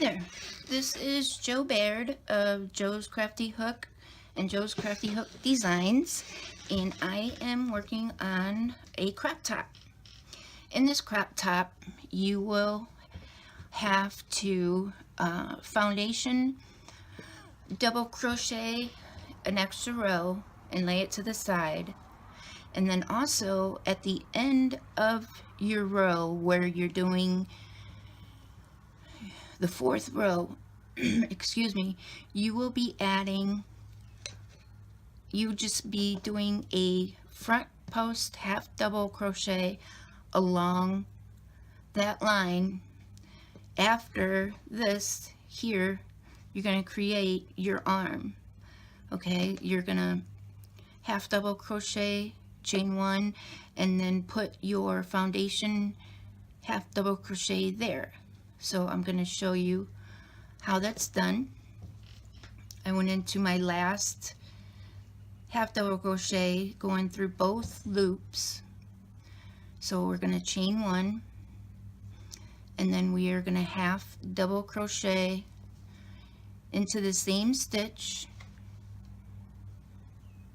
there, this is Jo Baird of Jo's Crafty Hook and Jo's Crafty Hook Designs, and I am working on a crop top. In this crop top, you will have to foundation double crochet an extra row and lay it to the side, and then also at the end of your row where you're doing the fourth row, excuse me, you will be adding, you just be doing a front post half double crochet along that line. After this here, you're going to create your arm. Okay, you're going to half double crochet, chain one, and then put your foundation half double crochet there. So I'm going to show you how that's done. I went into my last half double crochet going through both loops. So we're going to chain one, and then we are going to half double crochet into the same stitch.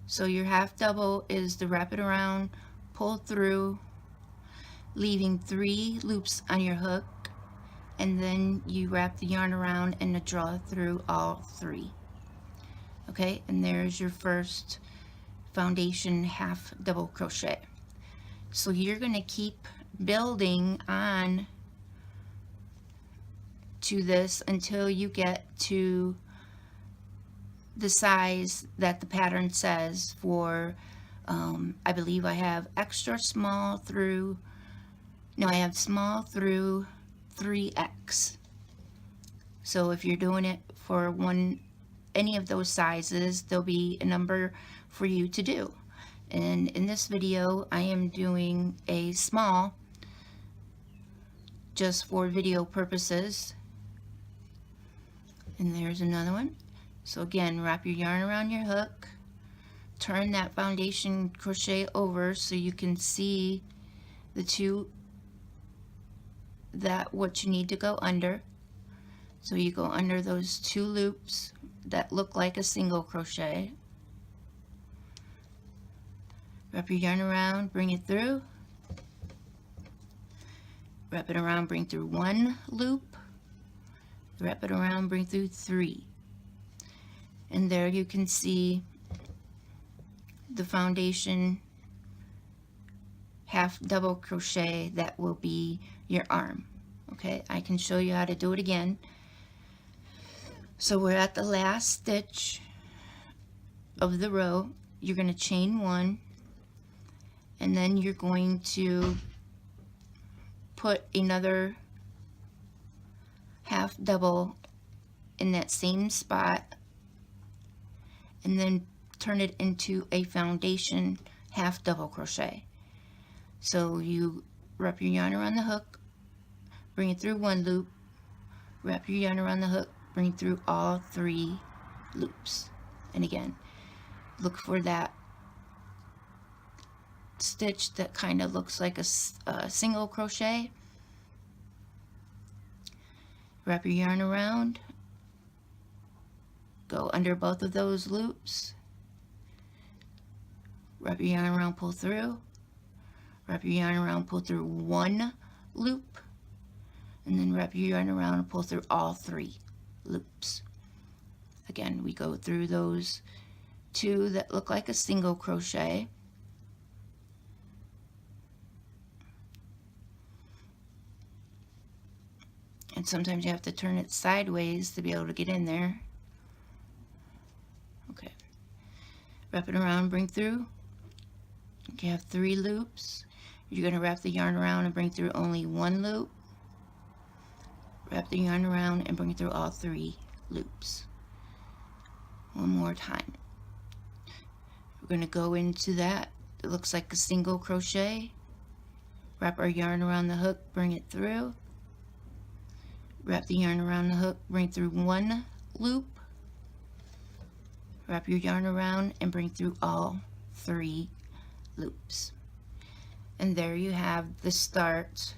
So your half double is to wrap it around, pull through, leaving 3 loops on your hook, and then you wrap the yarn around and draw through all 3. Okay, and there's your first foundation half double crochet. So you're going to keep building on to this until you get to the size that the pattern says for I believe I have extra small through, no, I have small through 3X. So if you're doing it for any of those sizes, there'll be a number for you to do. And in this video, I am doing a small just for video purposes. And there's another one. So again, wrap your yarn around your hook, turn that foundation crochet over so you can see the two, what you need to go under. So you go under those 2 loops that look like a single crochet. Wrap your yarn around, bring it through. Wrap it around, bring through 1 loop. Wrap it around, bring through 3. And there you can see the foundation half double crochet that will be your arm. Okay, I can show you how to do it again. So we're at the last stitch of the row. You're going to chain 1, and then you're going to put another half double in that same spot, and then turn it into a foundation half double crochet. So you wrap your yarn around the hook, bring it through 1 loop, wrap your yarn around the hook, bring through all 3 loops. And again, look for that stitch that kind of looks like a single crochet. Wrap your yarn around, go under both of those loops, wrap your yarn around, pull through, wrap your yarn around, pull through 1 loop, and then wrap your yarn around and pull through all 3 loops. Again, we go through those 2 that look like a single crochet. And sometimes you have to turn it sideways to be able to get in there. Okay. Wrap it around, bring through. You have 3 loops. You're going to wrap the yarn around and bring through only 1 loop. Wrap the yarn around and bring through all 3 loops. One more time. We're going to go into that. It looks like a single crochet. Wrap our yarn around the hook, bring it through. Wrap the yarn around the hook, bring through 1 loop. Wrap your yarn around and bring through all 3 loops. And there you have the start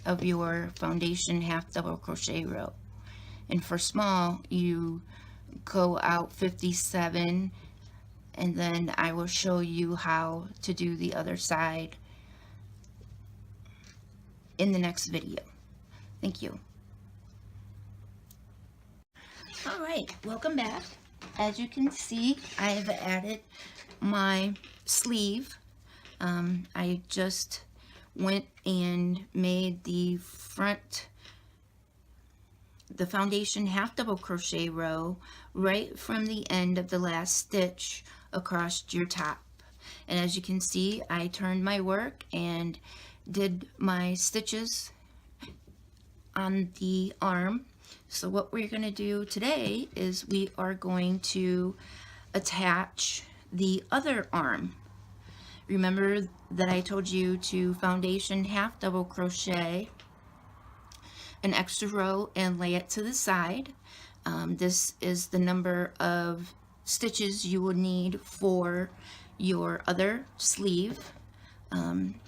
of your foundation half double crochet row. And for small, you go out 57, and then I will show you how to do the other side in the next video. Thank you. Alright, welcome back. As you can see, I have added my sleeve. I just went and made the foundation half double crochet row right from the end of the last stitch across your top. And as you can see, I turned my work and did my stitches on the arm. So what we're going to do today is we are going to attach the other arm. Remember that I told you to foundation half double crochet an extra row and lay it to the side. This is the number of stitches you will need for your other sleeve.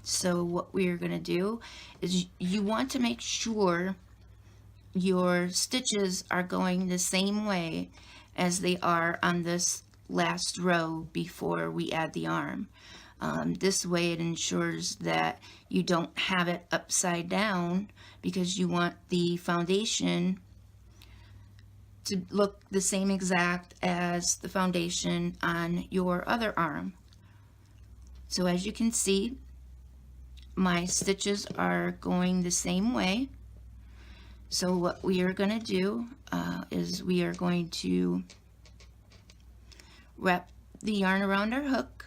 So what we're going to do is you want to make sure your stitches are going the same way as they are on this last row before we add the arm. This way it ensures that you don't have it upside down, because you want the foundation to look the same exact as the foundation on your other arm. So as you can see, my stitches are going the same way. So what we are going to do is we are going to wrap the yarn around our hook,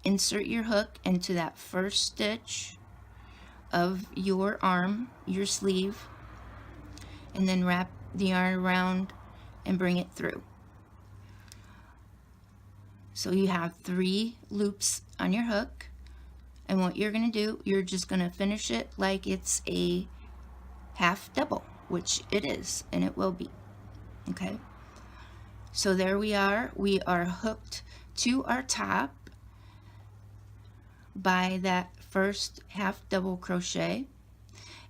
insert your hook into that first stitch of your arm, your sleeve, and then wrap the yarn around and bring it through. So you have 3 loops on your hook, and what you're going to do, you're just going to finish it like it's a half double, which it is, and it will be. Okay, so there we are hooked to our top by that first half double crochet,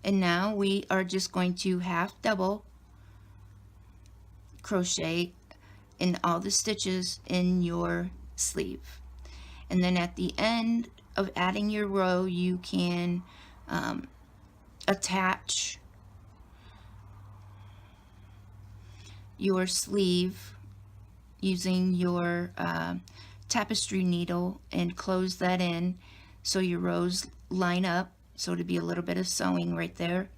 and now we are just going to half double crochet in all the stitches in your sleeve. And then at the end of adding your row, you can attach your sleeve using your tapestry needle and close that in so your rows line up, so to be a little bit of sewing right there.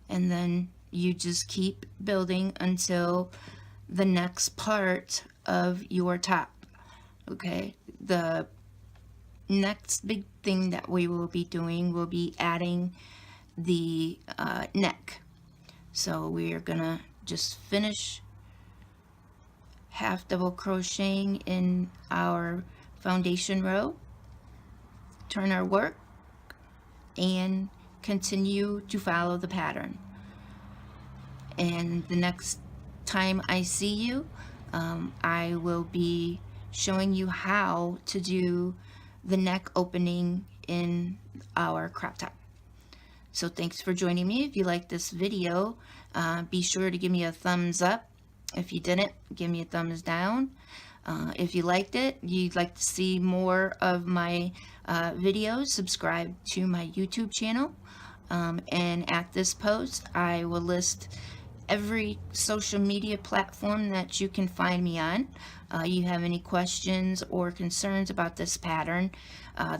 And then you just keep building until the next part of your top. Okay, the next big thing that we will be doing will be adding the neck. So we are gonna just finish half double crocheting in our foundation row, turn our work, and continue to follow the pattern. And the next time I see you, I will be showing you how to do the neck opening in our crop top. So thanks for joining me. If you like this video, be sure to give me a thumbs up. If you didn't, give me a thumbs down. If you liked it, you'd like to see more of my videos, subscribe to my YouTube channel. And at this post, I will list every social media platform that you can find me on. You have any questions or concerns about this pattern,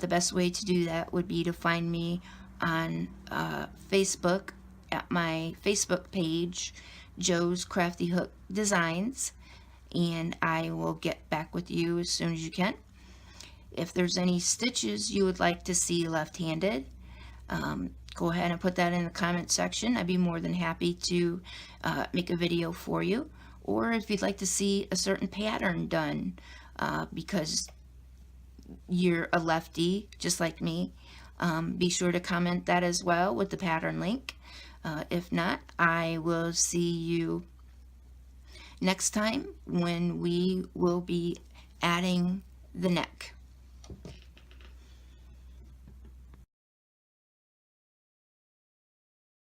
the best way to do that would be to find me on Facebook at my Facebook page, Joe's Crafty Hook Designs, and I will get back with you as soon as you can. If there's any stitches you would like to see left-handed, go ahead and put that in the comment section. I'd be more than happy to make a video for you. Or if you'd like to see a certain pattern done because you're a lefty just like me, be sure to comment that as well with the pattern link. If not, I will see you next time when we will be adding the neck.